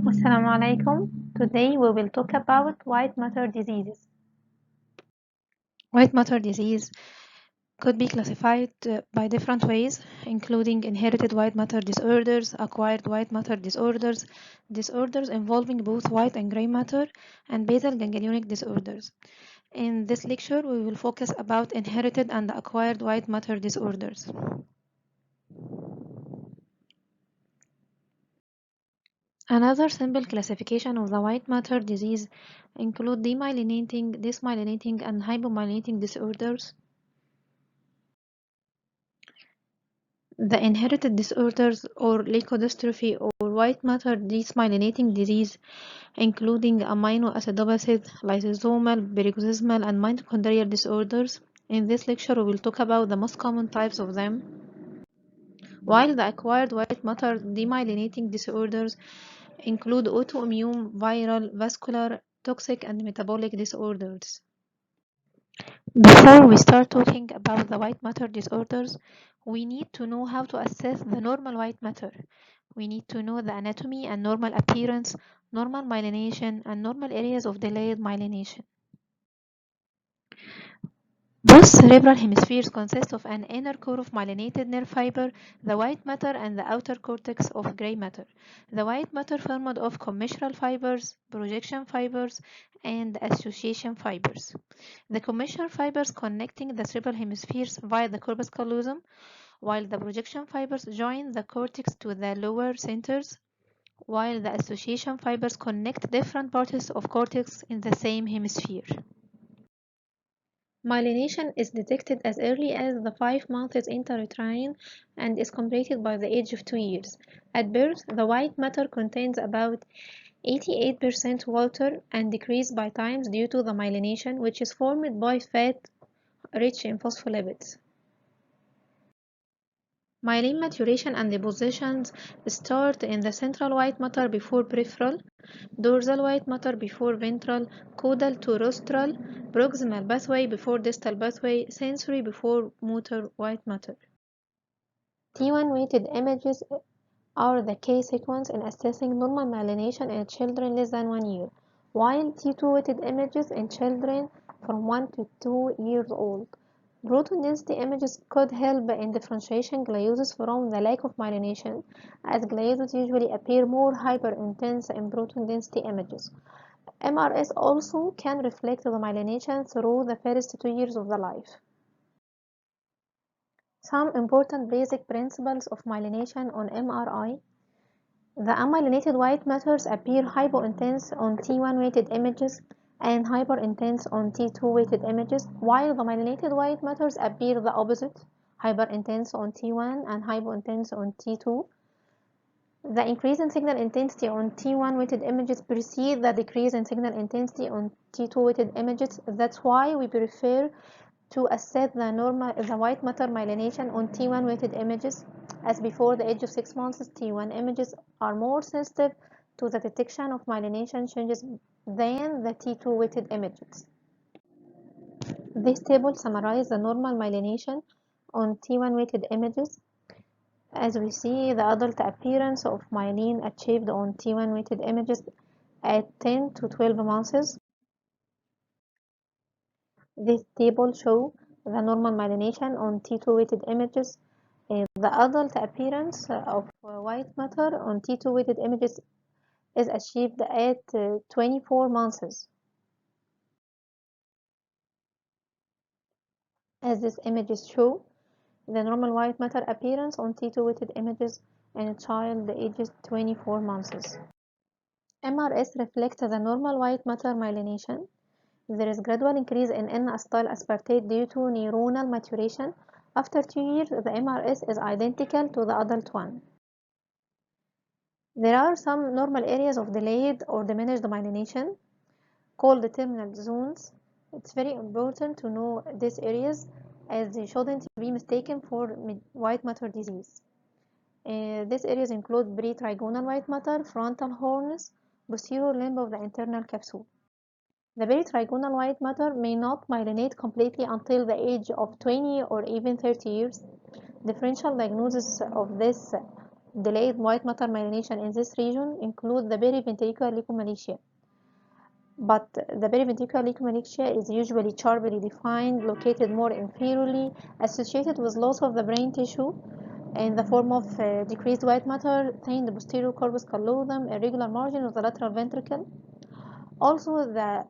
Assalamu alaikum. Today we will talk about white matter diseases. White matter disease could be classified by different ways, including inherited white matter disorders, acquired white matter disorders, disorders involving both white and gray matter, and basal ganglionic disorders. In this lecture, we will focus about inherited and acquired white matter disorders. Another simple classification of the white matter disease include demyelinating, dysmyelinating, and hypomyelinating disorders. The inherited disorders or leukodystrophy or white matter dysmyelinating disease, including aminoacidopathy, lysosomal, paroxysmal, and mitochondrial disorders. In this lecture, we will talk about the most common types of them, while the acquired white matter demyelinating disorders include autoimmune, viral, vascular, toxic, and metabolic disorders. Before we start talking about the white matter disorders, we need to know how to assess the normal white matter. We need to know the anatomy and normal appearance, normal myelination, and normal areas of delayed myelination. Both cerebral hemispheres consist of an inner core of myelinated nerve fiber, the white matter, and the outer cortex of gray matter. The white matter formed of commissural fibers, projection fibers, and association fibers. The commissural fibers connecting the cerebral hemispheres via the corpus callosum, while the projection fibers join the cortex to the lower centers, while the association fibers connect different parts of cortex in the same hemisphere. Myelination is detected as early as the 5 months intrauterine and is completed by the age of 2 years. At birth, the white matter contains about 88% water and decreases by times due to the myelination, which is formed by fat rich in phospholipids. Myelin maturation and depositions start in the central white matter before peripheral, dorsal white matter before ventral, caudal to rostral, proximal pathway before distal pathway, sensory before motor white matter. T1 weighted images are the key sequence in assessing normal myelination in children less than 1 year, while T2 weighted images in children from 1 to 2 years old. Proton density images could help in differentiating gliosis from the lack of myelination, as gliosis usually appear more hyper-intense in proton density images. MRS also can reflect the myelination through the first 2 years of the life. Some important basic principles of myelination on MRI. The unmyelinated white matters appear hypointense on T1 weighted images and hyperintense on T2 weighted images, while the myelinated white matters appear the opposite, hyperintense on T1 and hypointense on T2. The increase in signal intensity on T1 weighted images precedes the decrease in signal intensity on T2 weighted images. That's why we prefer to assess the white matter myelination on T1 weighted images, as before the age of 6 months, T1 images are more sensitive to the detection of myelination changes than the T2 weighted images. This table summarizes the normal myelination on T1 weighted images. As we see, the adult appearance of myelin achieved on T1 weighted images at 10 to 12 months. This table shows the normal myelination on T2 weighted images. The adult appearance of white matter on T2 weighted images is achieved at 24 months. As these images show, the normal white matter appearance on T2 weighted images in a child aged 24 months. MRS reflects the normal white matter myelination. There is gradual increase in N-acetyl aspartate due to neuronal maturation. After 2 years, the MRS is identical to the adult one. There are some normal areas of delayed or diminished myelination called terminal zones. It's very important to know these areas as they shouldn't be mistaken for white matter disease. These areas include pre-trigonal white matter, frontal horns, posterior limb of the internal capsule. The peritrigonal white matter may not myelinate completely until the age of 20 or even 30 years. Differential diagnosis of this delayed white matter myelination in this region include the periventricular leukomalacia. But the periventricular leukomalacia is usually sharply defined, located more inferiorly, associated with loss of the brain tissue in the form of decreased white matter, thinned posterior corpus callosum, irregular margin of the lateral ventricle. Also, the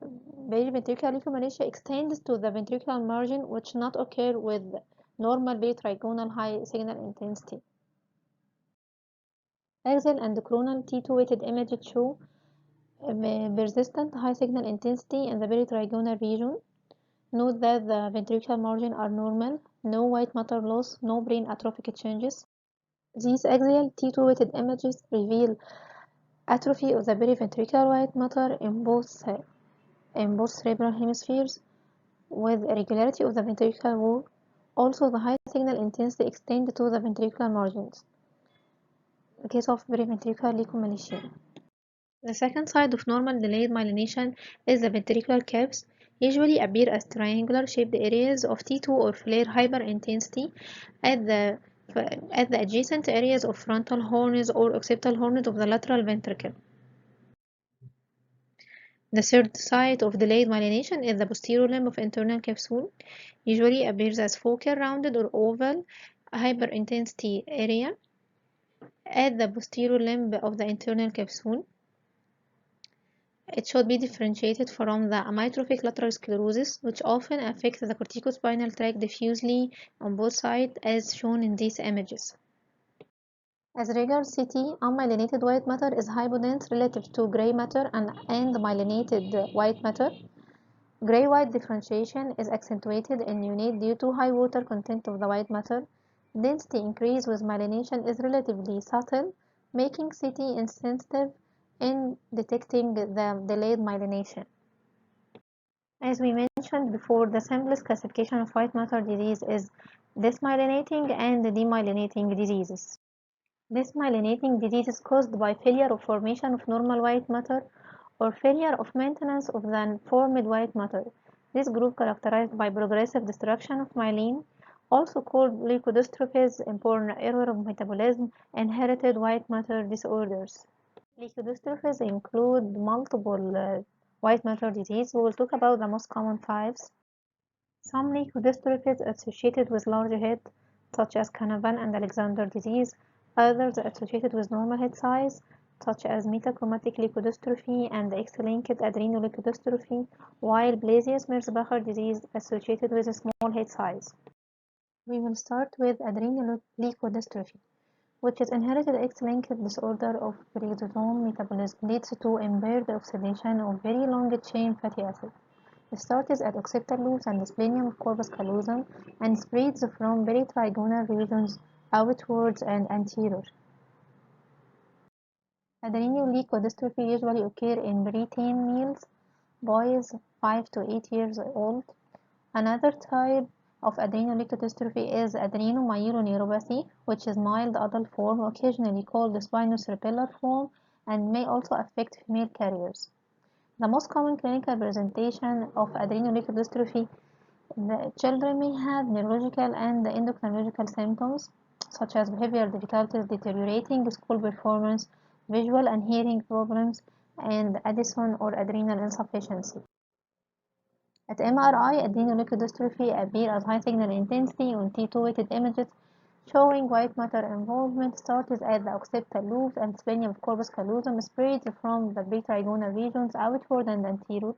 periventricular leukomalacia extends to the ventricular margin, which not occur with normal peritrigonal high signal intensity. Axial and coronal T2 weighted images show persistent high signal intensity in the peritrigonal region. Note that the ventricular margin are normal, no white matter loss, no brain atrophic changes. These axial T2 weighted images reveal atrophy of the periventricular white matter in both cerebral hemispheres, with irregularity of the ventricular wall. Also, the high signal intensity extends to the ventricular margins in case of periventricular leukomalacia. The second side of normal delayed myelination is the ventricular caps, usually appear as triangular shaped areas of T2 or flare hyperintensity at the at the adjacent areas of frontal horns or occipital horns of the lateral ventricle. The third site of delayed myelination is the posterior limb of internal capsule, usually appears as focal rounded or oval hyperintensity area at the posterior limb of the internal capsule. It should be differentiated from the amyotrophic lateral sclerosis, which often affects the corticospinal tract diffusely on both sides, as shown in these images. As regards CT, unmyelinated white matter is hypodense relative to gray matter and myelinated white matter. Gray-white differentiation is accentuated in neonate due to high water content of the white matter. Density increase with myelination is relatively subtle, making CT insensitive in detecting the delayed myelination. As we mentioned before, the simplest classification of white matter disease is desmyelinating and demyelinating diseases. Desmyelinating disease is caused by failure of formation of normal white matter or failure of maintenance of the formed white matter. This group characterized by progressive destruction of myelin, also called leukodystrophies, important error of metabolism, inherited white matter disorders. Leukodystrophies include multiple white matter disease. We will talk about the most common types. Some leukodystrophies associated with large head, such as Canavan and Alexander disease. Others associated with normal head size, such as metachromatic leukodystrophy and X-linked adrenoleukodystrophy, while Blasius-Merzbacher disease associated with a small head size. We will start with adrenoleukodystrophy, which is inherited X-linked disorder of peroxisome metabolism, leads to impaired oxidation of very long-chain fatty acids. It starts at occipital lobes and splenium of corpus callosum and spreads from peritrigonal regions outwards and anterior. Adrenoleukodystrophy usually occur in preteen males, boys 5 to 8 years old. Another type of adrenoleukodystrophy is adrenomyeloneuropathy, which is mild adult form, occasionally called the spinocerebellar form, and may also affect female carriers. The most common clinical presentation of adrenoleukodystrophy, the children may have neurological and endocrinological symptoms, such as behavioral difficulties, deteriorating school performance, visual and hearing problems, and Addison or adrenal insufficiency. At MRI, adrenoleukodystrophy appears as high signal intensity on T2 weighted images showing white matter involvement starts at the occipital lobes and splenium of corpus callosum, spreads from the peritrigonal regions outward and anterior.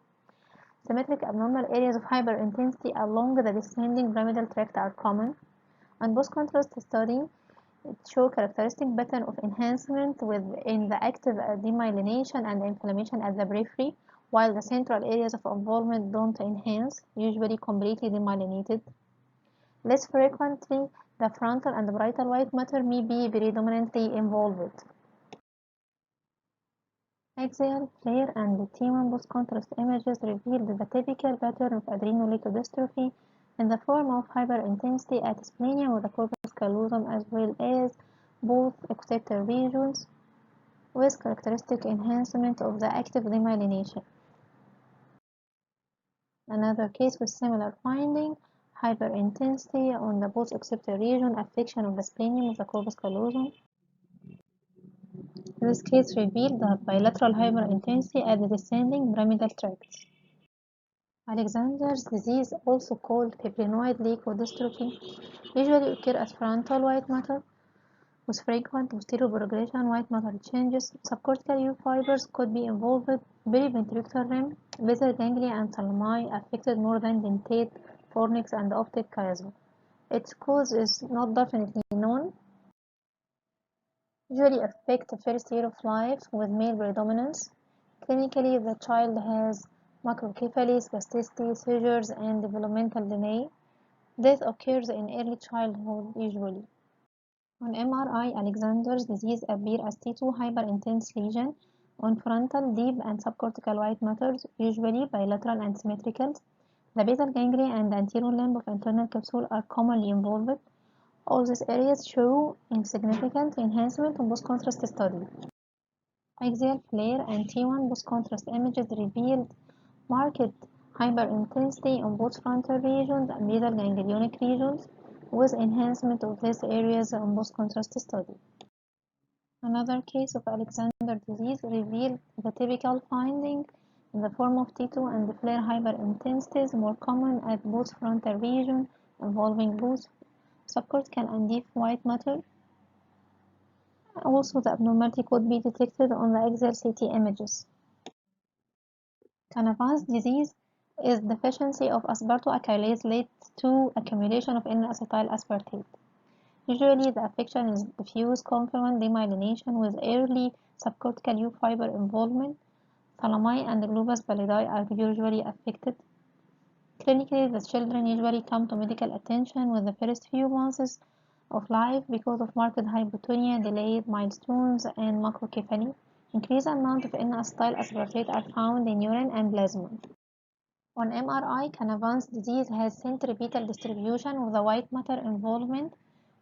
Symmetric abnormal areas of hyperintensity along the descending pyramidal tract are common. On post-contrast study, it shows characteristic pattern of enhancement within the active demyelination and inflammation at the periphery, while the central areas of involvement don't enhance, usually completely demyelinated. Less frequently, the frontal and parietal white matter may be predominantly involved. Axial, flare, and T1 post-contrast images revealed the typical pattern of adrenoleukodystrophy in the form of hyperintensity at splenium of the corpus callosum as well as both occipital regions with characteristic enhancement of the active demyelination. Another case with similar finding, hyperintensity on the post-occipital region, affection of the splenium of the corpus callosum, This case revealed that bilateral hyperintensity at the descending pyramidal tracts. Alexander's disease, also called fibrinoid leukodystrophy, usually occurs as frontal white matter with frequent posterior progression. White matter changes. Subcortical U fibers could be involved. Periventricular rim, basal ganglia, and thalami affected more than dentate, fornix, and optic chiasm. Its cause is not definitely known. Usually affect the first year of life with male predominance. Clinically, the child has macrocephaly, spasticity, seizures, and developmental delay. Death occurs in early childhood usually. On MRI, Alexander's disease appears as T2 hyperintense lesion on frontal, deep, and subcortical white matters, usually bilateral and symmetrical. The basal ganglia and the anterior limb of internal capsule are commonly involved. All these areas show insignificant enhancement on post-contrast study. Axial flare and T1 post-contrast images revealed marked hyperintensity on both frontal regions and basal ganglionic regions, with enhancement of these areas on post-contrast study. Another case of Alexander disease revealed the typical finding in the form of T2 and flare hyperintensities, more common at both frontal region, involving both subcortical and deep white matter. Also, the abnormality could be detected on the axial CT images. Canavan's disease is deficiency of aspartoacrylase leads to accumulation of N-acetyl aspartate. Usually, the affection is diffuse confluent demyelination with early subcortical U fiber involvement. Thalami and globus pallidi are usually affected. Clinically, the children usually come to medical attention with the first few months of life because of marked hypotonia, delayed milestones, and macrocephaly. Increased amount of N-acetyl aspartate are found in urine and plasma. On MRI, Canavan's disease has centripetal distribution of the white matter involvement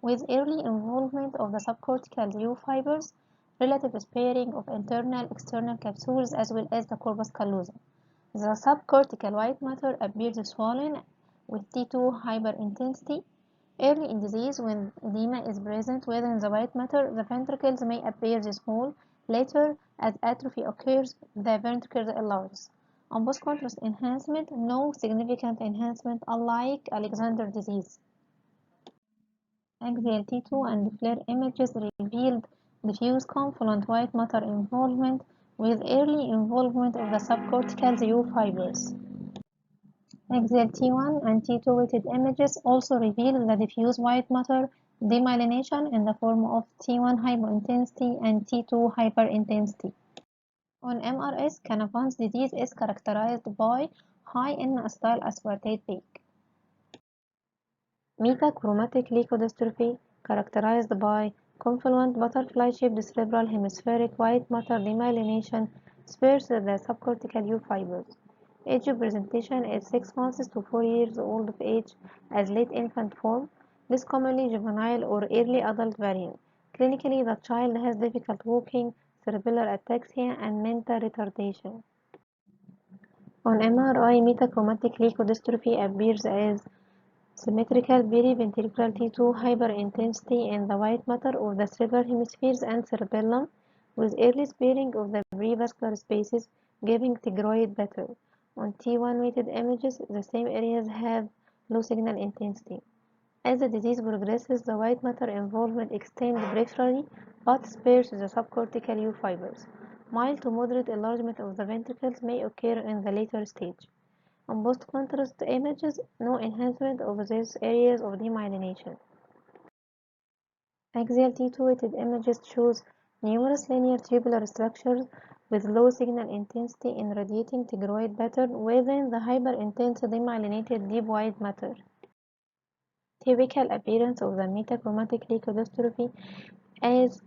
with early involvement of the subcortical U fibers, relative sparing of internal external capsules as well as the corpus callosum. The subcortical white matter appears swollen with T2 hyperintensity. Early in disease, when edema is present within the white matter, the ventricles may appear small. Later, as atrophy occurs, the ventricles enlarge. On post-contrast enhancement, no significant enhancement unlike Alexander disease. Axial T2 and flare images revealed diffuse confluent white matter involvement with early involvement of the subcortical U fibers. Axial T1 and T2 weighted images also reveal the diffuse white matter demyelination in the form of T1 hypointensity and T2 hyperintensity. On MRS, Canavan's disease is characterized by high N-acetyl aspartate peak. Metachromatic leukodystrophy, characterized by confluent butterfly-shaped cerebral hemispheric white matter demyelination, spares the subcortical U fibers. Age of presentation is 6 months to 4 years old of age as late infant form, less commonly juvenile or early adult variant. Clinically, the child has difficult walking, cerebellar ataxia, and mental retardation. On MRI, metachromatic leukodystrophy appears as symmetrical periventricular T2 hyperintensity in the white matter of the cerebral hemispheres and cerebellum, with early sparing of the prevascular spaces, giving tigroid pattern. On T1 weighted images, the same areas have low signal intensity. As the disease progresses, the white matter involvement extends peripherally but spares the subcortical U fibers. Mild to moderate enlargement of the ventricles may occur in the later stage. On post-contrast images, no enhancement of these areas of demyelination. Axial T2 weighted images shows numerous linear tubular structures with low signal intensity in radiating tigroid pattern within the hyperintense demyelinated deep white matter. Typical appearance of the metachromatic leukodystrophy as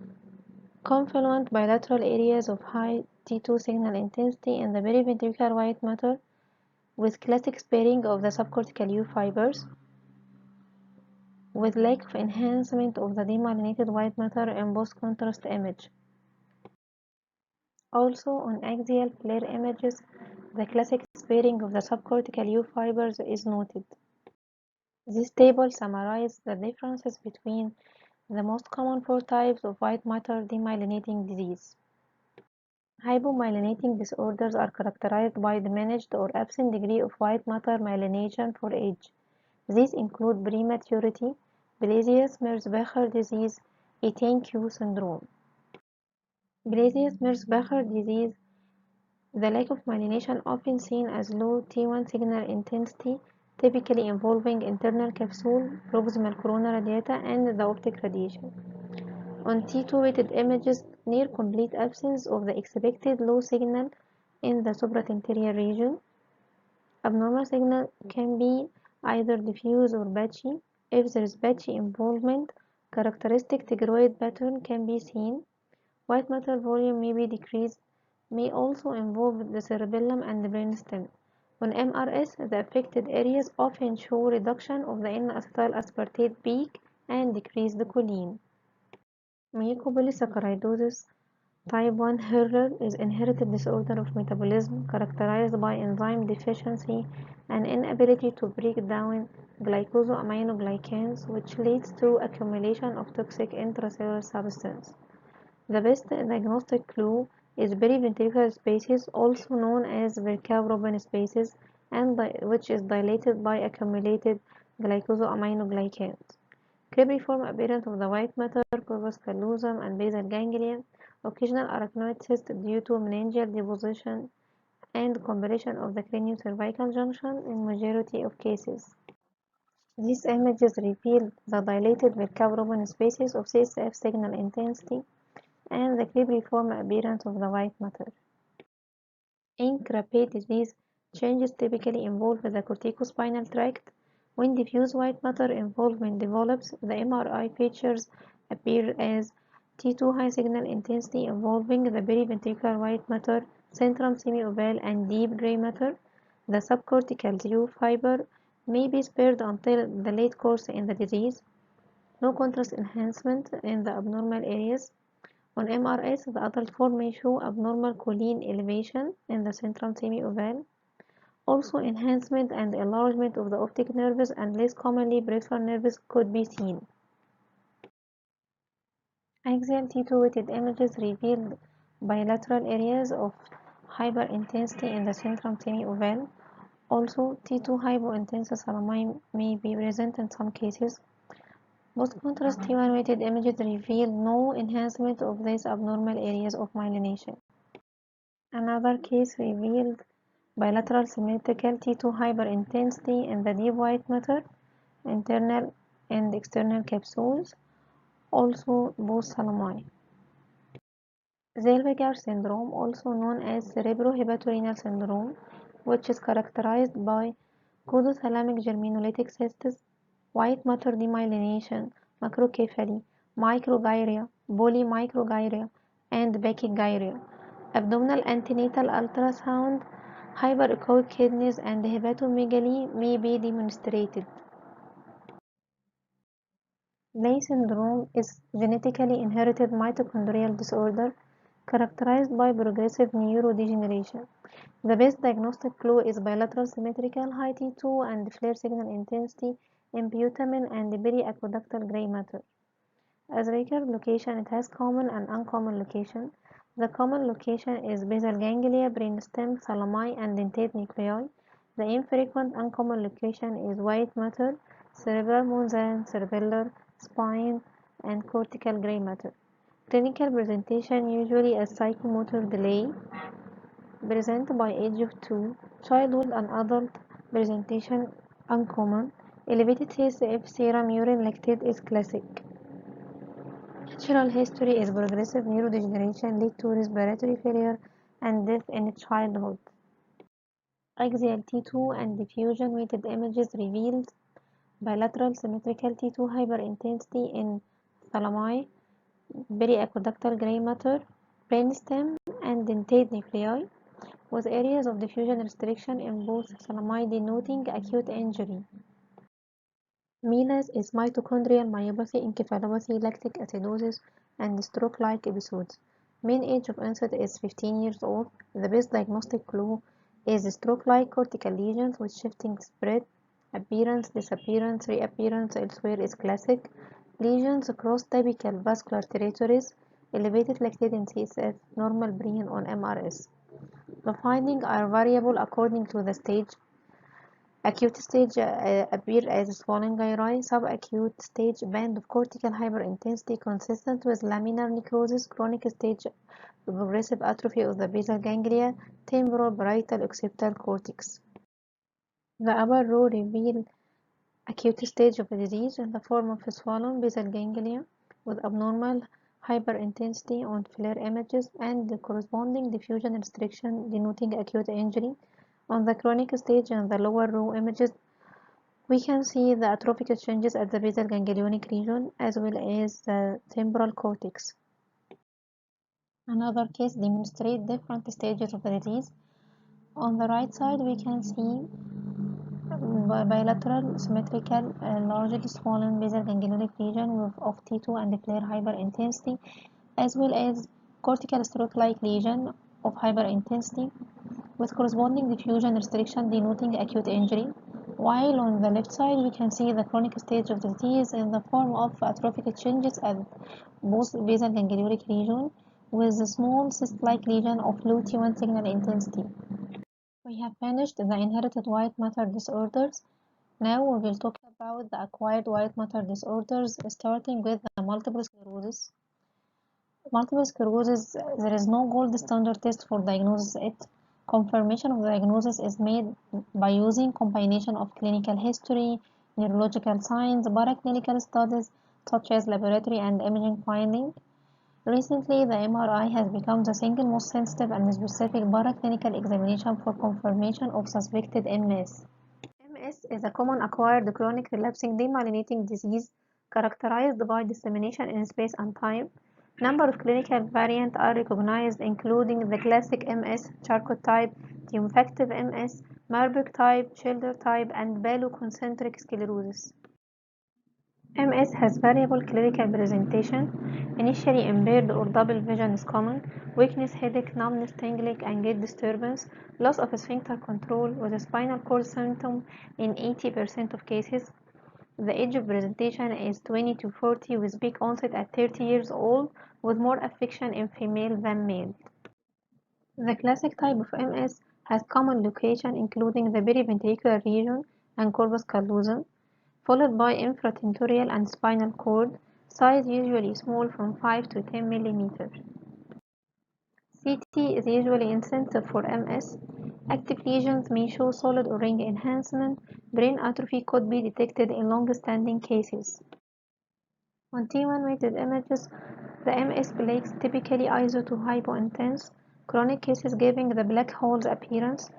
confluent bilateral areas of high T2 signal intensity in the periventricular white matter with classic sparing of the subcortical U fibers, with lack of enhancement of the demyelinated white matter in post-contrast image. Also, on axial flare images, the classic sparing of the subcortical U fibers is noted. This table summarizes the differences between the most common four types of white matter demyelinating disease. Hypomyelinating disorders are characterized by diminished or absent degree of white matter myelination for age. These include prematurity, Pelizaeus-Merzbacher disease, 18q syndrome. Pelizaeus-Merzbacher disease, the lack of myelination often seen as low T1 signal intensity, typically involving internal capsule, proximal corona radiata, and the optic radiation. On T2 weighted images, near complete absence of the expected low signal in the supratentorial region. Abnormal signal can be either diffuse or patchy. If there is patchy involvement, characteristic tigroid pattern can be seen. White matter volume may be decreased, may also involve the cerebellum and the brainstem. On MRS, the affected areas often show reduction of the N-acetyl aspartate peak and decreased choline. Mucopolysaccharidosis type 1 Hurler is inherited disorder of metabolism characterized by enzyme deficiency and inability to break down glycosaminoglycans, which leads to accumulation of toxic intracellular substance. The best diagnostic clue is periventricular spaces, also known as vertebropin spaces, and which is dilated by accumulated glycosaminoglycans. Cribriform appearance of the white matter, corpus callosum, and basal ganglia, occasional arachnoid cyst due to meningeal deposition, and compression of the craniocervical junction in majority of cases. These images reveal the dilated vertebropin spaces of CSF signal intensity and the cribriform appearance of the white matter. In Krabbe disease, changes typically involve the corticospinal tract. When diffuse white matter involvement develops, the MRI features appear as T2 high signal intensity involving the periventricular white matter, centrum semi-ovale, and deep gray matter. The subcortical zero fiber may be spared until the late course in the disease. No contrast enhancement in the abnormal areas. On MRS, the adult form may show abnormal choline elevation in the centrum semi-ovale. Also, enhancement and enlargement of the optic nerves and less commonly peripheral nerves could be seen. Axial T2 weighted images revealed bilateral areas of hyperintensity in the centrum semi-ovale. Also, T2 hypointense salami may be present in some cases. Post-contrast T1 weighted images reveal no enhancement of these abnormal areas of myelination. Another case revealed bilateral symmetrical T2 hyperintensity in the deep white matter, internal and external capsules, also both salami. Zellweger syndrome, also known as cerebrohepatorenal syndrome, which is characterized by codothalamic germinolytic cysts, white matter demyelination, macrocephaly, microgyria, polymicrogyria, and pachygyria. Abdominal antenatal ultrasound, hyperechoic kidneys, and hepatomegaly may be demonstrated. Leigh syndrome is genetically inherited mitochondrial disorder characterized by progressive neurodegeneration. The best diagnostic clue is bilateral symmetrical high T2 and flare signal intensity in putamen and periaqueductal gray matter. As record location, it has common and uncommon location. The common location is basal ganglia, brainstem, thalami, and dentate nuclei. The infrequent uncommon location is white matter, cerebral mosaic, cerebellar, spine, and cortical gray matter. Clinical presentation usually as psychomotor delay, present by age of 2, childhood and adult presentation uncommon. Elevated CSF serum urine lactate is classic. Natural history is progressive neurodegeneration lead to respiratory failure and death in childhood. Axial T2 and diffusion weighted images revealed bilateral symmetrical T2 hyperintensity in thalami, periaqueductal gray matter, brainstem, and dentate nuclei, with areas of diffusion restriction in both thalami denoting acute injury. MELAS is mitochondrial myopathy, encephalopathy, lactic acidosis, and stroke-like episodes. Mean age of onset is 15 years old. The best diagnostic clue is stroke-like cortical lesions with shifting spread. Appearance, disappearance, reappearance elsewhere is classic. Lesions across typical vascular territories. elevated lactate in CSF, normal brain on MRS. The findings are variable according to the stage. Acute stage appear as swollen gyri, subacute stage band of cortical hyperintensity consistent with laminar necrosis, chronic stage progressive atrophy of the basal ganglia, temporal parietal occipital cortex. The upper row reveal acute stage of the disease in the form of a swollen basal ganglia with abnormal hyperintensity on FLAIR images and the corresponding diffusion restriction denoting acute injury. On the chronic stage in the lower row images, we can see the atrophic changes at the basal ganglionic region as well as the temporal cortex. Another case demonstrates different stages of the disease. On the right side, we can see bilateral symmetrical largely swollen basal ganglionic region of T2 and FLAIR hyperintensity as well as cortical stroke-like lesion of hyperintensity with corresponding diffusion restriction denoting acute injury, while on the left side we can see the chronic stage of the disease in the form of atrophic changes at both basal ganglionic region with a small cyst-like lesion of low T1 signal intensity. We have finished the inherited white matter disorders. Now we will talk about the acquired white matter disorders, starting with the multiple sclerosis. Multiple sclerosis, there is no gold standard test for diagnosis it. Confirmation of the diagnosis is made by using combination of clinical history, neurological signs, paraclinical studies such as laboratory and imaging finding. Recently, the MRI has become the single most sensitive and specific paraclinical examination for confirmation of suspected MS. MS is a common acquired chronic relapsing demyelinating disease characterized by dissemination in space and time. Number of clinical variants are recognized including the classic MS, Charcot type, Triumphactive MS, Marburg type, Schilder type, and Baloconcentric sclerosis. MS has variable clinical presentation. Initially impaired or double vision is common. Weakness, headache, numbness, tingling, and gait disturbance. Loss of sphincter control with a spinal cord symptom in 80% of cases. The age of presentation is 20 to 40 with peak onset at 30 years old with more affection in female than male. The classic type of MS has common location including the periventricular region and corpus callosum, followed by infratentorial and spinal cord, size usually small from 5 to 10 mm. CT is usually insensitive for MS. Active lesions may show solid or ring enhancement. Brain atrophy could be detected in long-standing cases. On T1 weighted images, the MS plaques typically iso to hypointense, chronic cases giving the black holes appearance.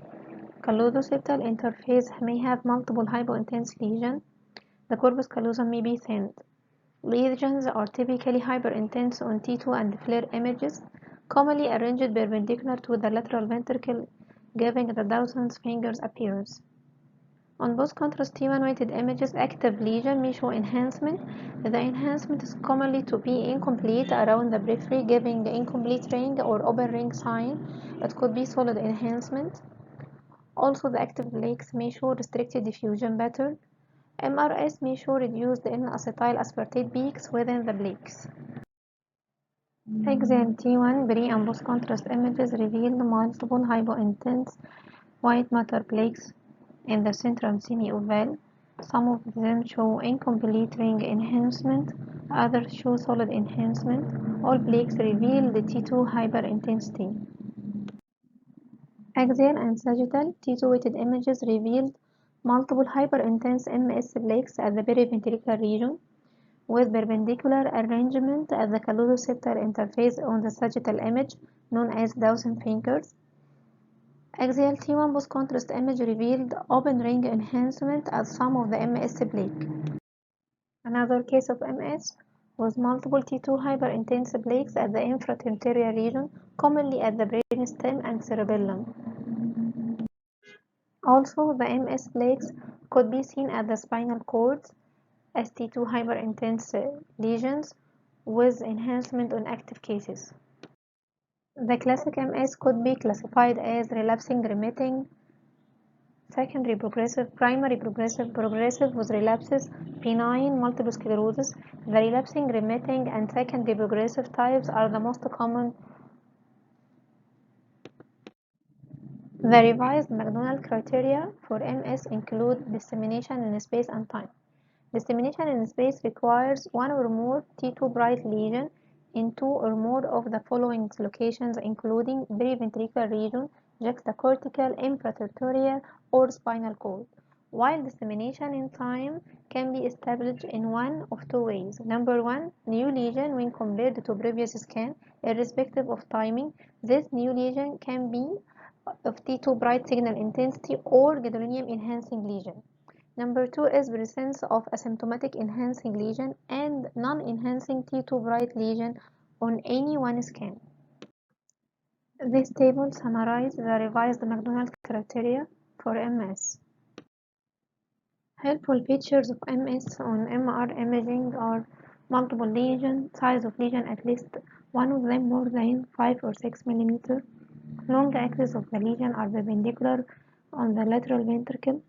Callosociptal interface may have multiple hypointense lesions. The corpus callosum may be thinned. Lesions are typically hyperintense on T2 and FLAIR images, commonly arranged perpendicular to the lateral ventricle, giving the Dawson's fingers appearance. On both contrast T1 weighted images, active lesion may show enhancement. The enhancement is commonly to be incomplete around the periphery, giving incomplete ring or open ring sign. It could be solid enhancement. Also, the active plaques may show restricted diffusion pattern. MRS may show reduced N-acetyl aspartate peaks within the plaques. Axial T1 pre- and post-contrast images revealed multiple hypointense white matter plaques in the central semi-oval. Some of them show incomplete ring enhancement, others show solid enhancement. All plaques reveal the T2 hyperintensity. Axial and sagittal T2 weighted images revealed multiple hyperintense MS plaques at the periventricular region, with perpendicular arrangement at the callosociptal interface on the sagittal image, known as Dawson fingers. Axial T1 post-contrast image revealed open ring enhancement at some of the MS plaque. Another case of MS was multiple T2 hyperintense plaques at the infratentorial region, commonly at the brainstem and cerebellum. Also, the MS plaques could be seen at the spinal cord as T2 hyperintense lesions with enhancement on active cases. The classic MS could be classified as relapsing remitting secondary progressive, primary progressive, progressive with relapses, benign multiple sclerosis. The relapsing, remitting, and secondary progressive types are the most common. The revised McDonald criteria for MS include dissemination in space and time. Dissemination in space requires one or more T2 bright lesion in two or more of the following locations, including periventricular region, juxtacortical, infraterritorial, or spinal cord, while dissemination in time can be established in one of two ways. Number one, new lesion when compared to previous scan, irrespective of timing. This new lesion can be of T2 bright signal intensity or gadolinium enhancing lesion. Number two is presence of asymptomatic enhancing lesion and non-enhancing T2 bright lesion on any one scan. This table summarizes the revised McDonald criteria for MS. Helpful features of MS on MR imaging are multiple lesion, size of lesion at least one of them more than 5 or 6 mm, long axis of the lesion are perpendicular on the lateral ventricle,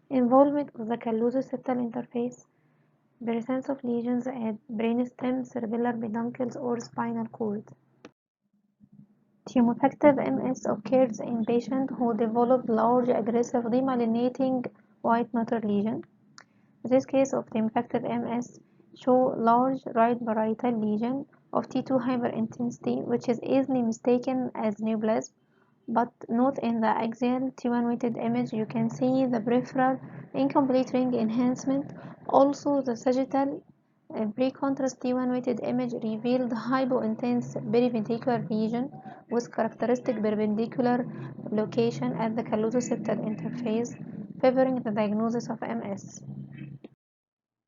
involvement of the callosociptal interface, presence of lesions at brainstem, cerebellar peduncles, or spinal cord. Tumefactive MS occurs in patients who develop large aggressive demyelinating white matter lesion. This case of tumefactive MS show large right parietal lesion of T2 hyperintensity, which is easily mistaken as neoplasm. But note in the axial T1 weighted image you can see the peripheral incomplete ring enhancement. Also the sagittal pre-contrast T1 weighted image revealed hypointense periventricular region with characteristic perpendicular location at the callosociptal interface, favoring the diagnosis of MS.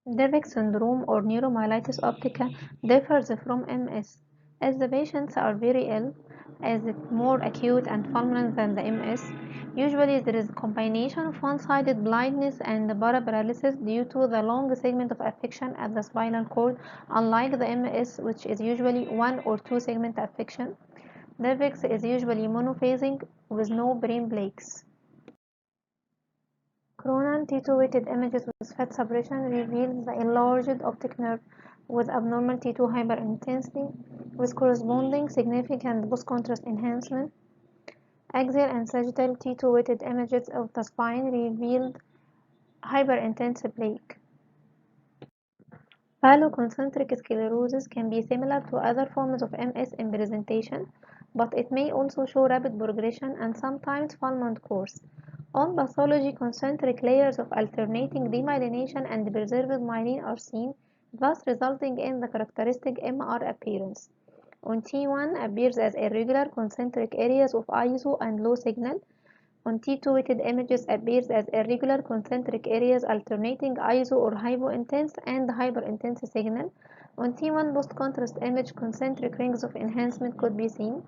Devic syndrome or neuromyelitis optica differs from MS, as the patients are very ill, as it's more acute and fulminant than the MS. Usually there is a combination of one-sided blindness and paraparalysis due to the long segment of affection at the spinal cord, unlike the MS, which is usually one or two segment affection. Devic is usually monophasic with no brain plaques. Coronal T2-weighted images with fat suppression reveals the enlarged optic nerve with abnormal T2 hyperintensity with corresponding significant post-contrast enhancement. Axial and sagittal T2-weighted images of the spine revealed hyperintense plaque. Paloconcentric sclerosis can be similar to other forms of MS in presentation, but it may also show rapid progression and sometimes fulminant course. On pathology, concentric layers of alternating demyelination and preserved myelin are seen, thus resulting in the characteristic MR appearance. On T1 appears as irregular concentric areas of ISO and low signal. On T2 weighted images appears as irregular concentric areas alternating ISO or hypointense and hyperintense signal. On T1 post-contrast image, concentric rings of enhancement could be seen.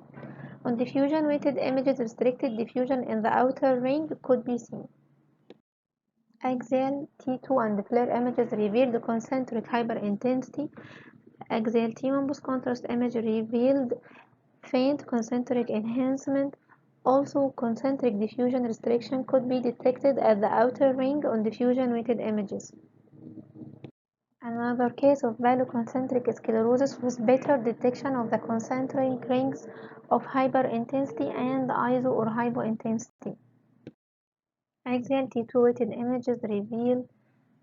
On diffusion weighted images, restricted diffusion in the outer ring could be seen. Axial T2 and FLAIR images revealed concentric hyperintensity. Axial T1 post-contrast image revealed faint concentric enhancement. Also, concentric diffusion restriction could be detected at the outer ring on diffusion weighted images. Another case of paloconcentric sclerosis with better detection of the concentric rings of hyperintensity and ISO or hypointensity. Axial T2 weighted images reveal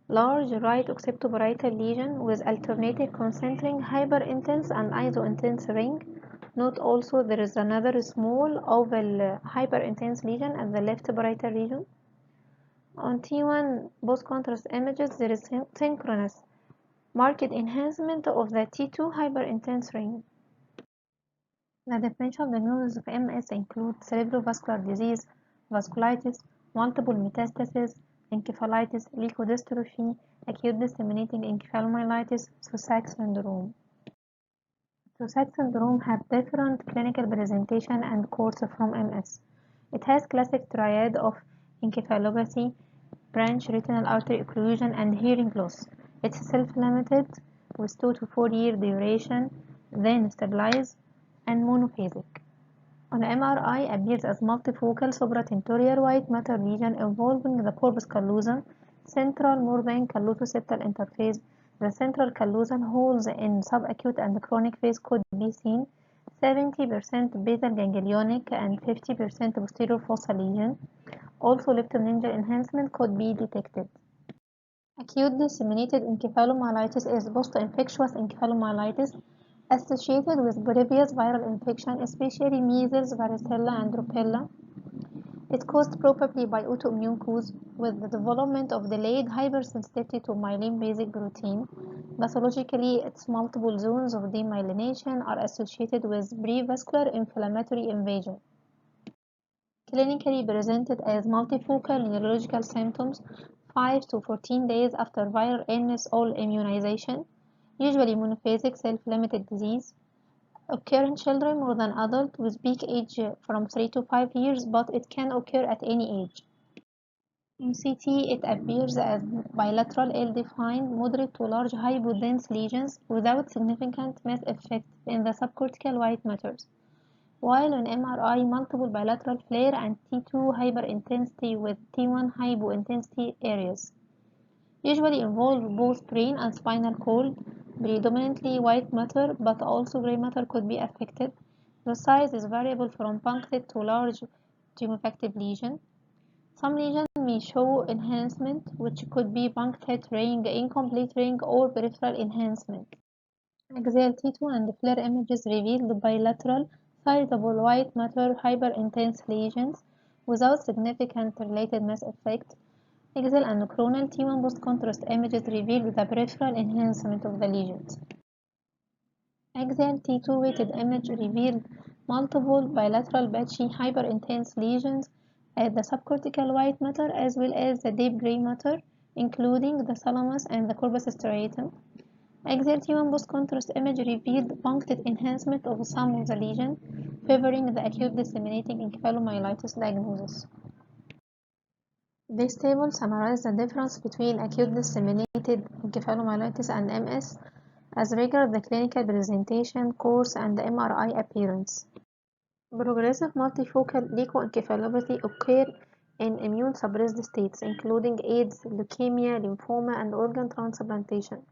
large right occipitoparietal lesion with alternating concentric hyperintense and isointense ring. Note also there is another small oval hyperintense lesion at the left parietal region. On T1 post-contrast images there is synchronous marked enhancement of the T2 hyperintense ring. The differential diagnosis of MS includes cerebrovascular disease, vasculitis, multiple metastases, encephalitis, leukodystrophy, acute disseminating encephalomyelitis, Tay-Sachs syndrome. Tay-Sachs syndrome has different clinical presentation and course from MS. It has classic triad of encephalopathy, branch retinal artery occlusion, and hearing loss. It's self-limited with 2 to 4 year duration, then stabilize, and monophasic. On MRI appears as multifocal supratentorial white matter lesion involving the corpus callosum, central more than callosociptal interface. The central callosum holes in subacute and chronic phase could be seen, 70% basal ganglionic and 50% posterior fossa lesion. Also leptomeningeal enhancement could be detected. Acute disseminated encephalomyelitis is post-infectious encephalomyelitis associated with previous viral infection, especially measles, varicella, and rubella. It caused probably by autoimmune cause, with the development of delayed hypersensitivity to myelin-basic protein. Pathologically, its multiple zones of demyelination are associated with prevascular inflammatory invasion. Clinically presented as multifocal neurological symptoms 5 to 14 days after viral illness or immunization, usually monophasic self-limited disease, occur in children more than adults with peak age from 3 to 5 years, but it can occur at any age. In CT, it appears as bilateral ill-defined, moderate to large hypodense lesions without significant mass effect in the subcortical white matters, while on MRI, multiple bilateral flare and T2 hyperintensity with T1 hypointensity areas usually involve both brain and spinal cord, predominantly white matter, but also gray matter could be affected. The size is variable from punctate to large tumefactive lesion. Some lesions may show enhancement, which could be punctate ring, incomplete ring, or peripheral enhancement. Axial T2 and flare images revealed bilateral, sizable white matter hyperintense lesions without significant related mass effect. Axial and coronal T1 post-contrast images revealed the peripheral enhancement of the lesions. Axial T2 weighted image revealed multiple bilateral patchy hyperintense lesions at the subcortical white matter as well as the deep gray matter, including the thalamus and the corpus striatum. Axial T1 post-contrast image revealed punctate enhancement of some of the lesion, favoring the acute disseminating encephalomyelitis diagnosis. This table summarizes the difference between acute disseminated encephalomyelitis and MS as regards the clinical presentation, course, and the MRI appearance. Progressive multifocal leukoencephalopathy occur in immune-suppressed states, including AIDS, leukemia, lymphoma, and organ transplantation.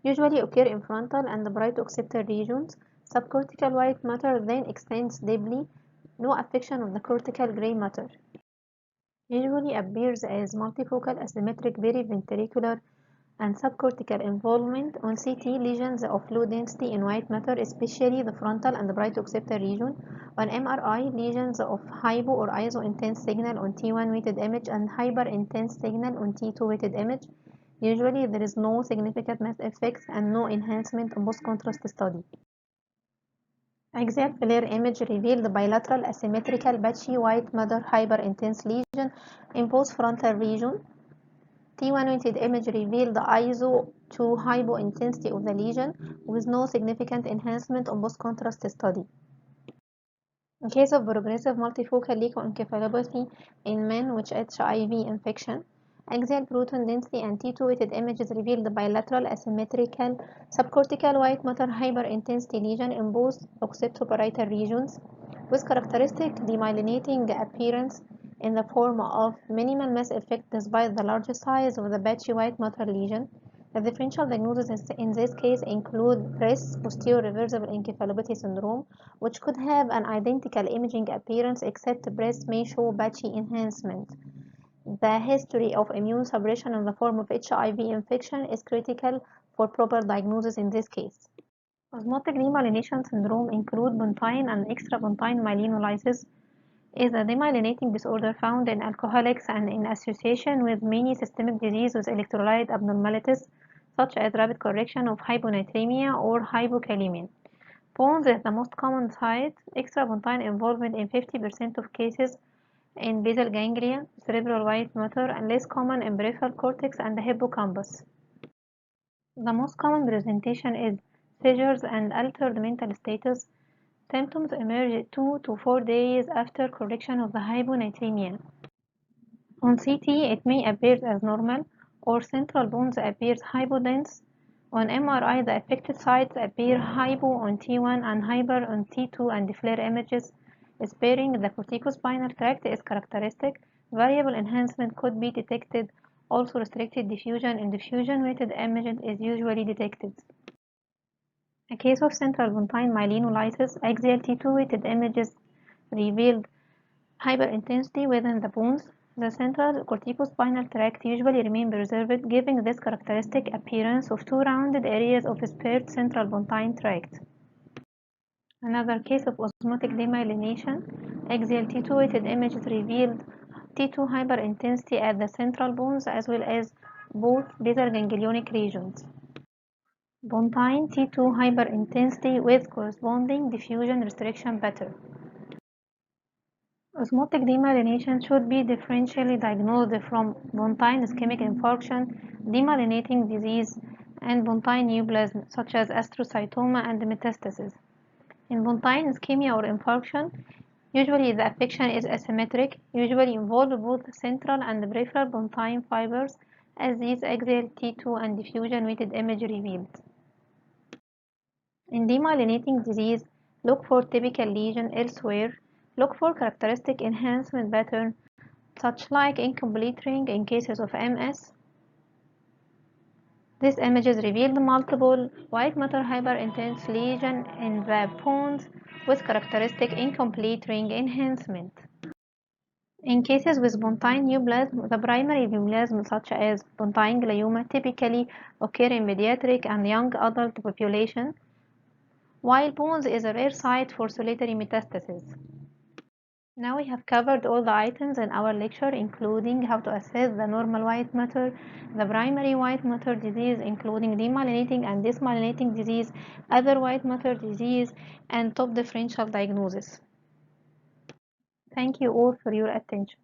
Usually occur in frontal and bright occipital regions. Subcortical white matter then extends deeply, no affection of the cortical gray matter. Usually appears as multifocal asymmetric periventricular and subcortical involvement. On CT, lesions of low density in white matter, especially the frontal and bright occipital region. On MRI, lesions of hypo or iso-intense signal on T1 weighted image and hyper-intense signal on T2 weighted image. Usually there is no significant mass effects and no enhancement on post-contrast study. Axial flare image revealed the bilateral asymmetrical patchy white matter hyper-intense lesion in both frontal region. T1 weighted image revealed the ISO2 hypointensity of the lesion with no significant enhancement on post-contrast study. In case of progressive multifocal leukoencephalopathy in men with HIV infection, axial proton density and T2 weighted images revealed the bilateral asymmetrical subcortical white matter hyperintensity lesion in both occipitoparietal regions with characteristic demyelinating appearance in the form of minimal mass effect despite the large size of the patchy white matter lesion. The differential diagnosis in this case include BRIS, posterior reversible encephalopathy syndrome, which could have an identical imaging appearance except BRIS may show patchy enhancement. The history of immune suppression in the form of HIV infection is critical for proper diagnosis in this case. Osmotic demyelination syndrome include pontine and extrapontine myelinolysis, is a demyelinating disorder found in alcoholics and in association with many systemic disease with electrolyte abnormalities such as rapid correction of hyponatremia or hypokalemia. Pons is the most common site, extrapontine involvement in 50% of cases in basal ganglia, cerebral white matter, and less common in peripheral cortex and the hippocampus. The most common presentation is seizures and altered mental status. Symptoms emerge 2 to 4 days after correction of the hyponatremia. On CT, it may appear as normal, or central bones appears hypodense. On MRI, the affected sites appear hypo on T1 and hyper on T2 and flare images. Sparing the corticospinal tract is characteristic. Variable enhancement could be detected. Also, restricted diffusion in diffusion-weighted imaging is usually detected. A case of central pontine myelinolysis, axial T2 weighted images revealed hyperintensity within the bones. The central corticospinal tract usually remain preserved, giving this characteristic appearance of two rounded areas of spared central pontine tract. Another case of osmotic demyelination, axial T2 weighted images revealed T2 hyperintensity at the central bones as well as both basal ganglionic regions. Pontine T2 hyperintensity with corresponding diffusion restriction pattern. Osmotic demyelination should be differentially diagnosed from pontine ischemic infarction, demyelinating disease, and pontine neoplasm such as astrocytoma and metastasis. In pontine ischemia or infarction, usually the affection is asymmetric, usually involve both central and peripheral pontine fibers as these axial T2 and diffusion weighted image revealed. In demyelinating disease, look for typical lesion elsewhere. Look for characteristic enhancement pattern, such like incomplete ring in cases of MS. These images revealed multiple white matter hyperintense lesion in the bones with characteristic incomplete ring enhancement. In cases with pontine neoplasm, the primary neoplasm such as pontine glioma typically occur in pediatric and young adult population, while bones is a rare site for solitary metastasis. Now we have covered all the items in our lecture, including how to assess the normal white matter, the primary white matter disease, including demyelinating and dysmyelinating disease, other white matter disease, and top differential diagnosis. Thank you all for your attention.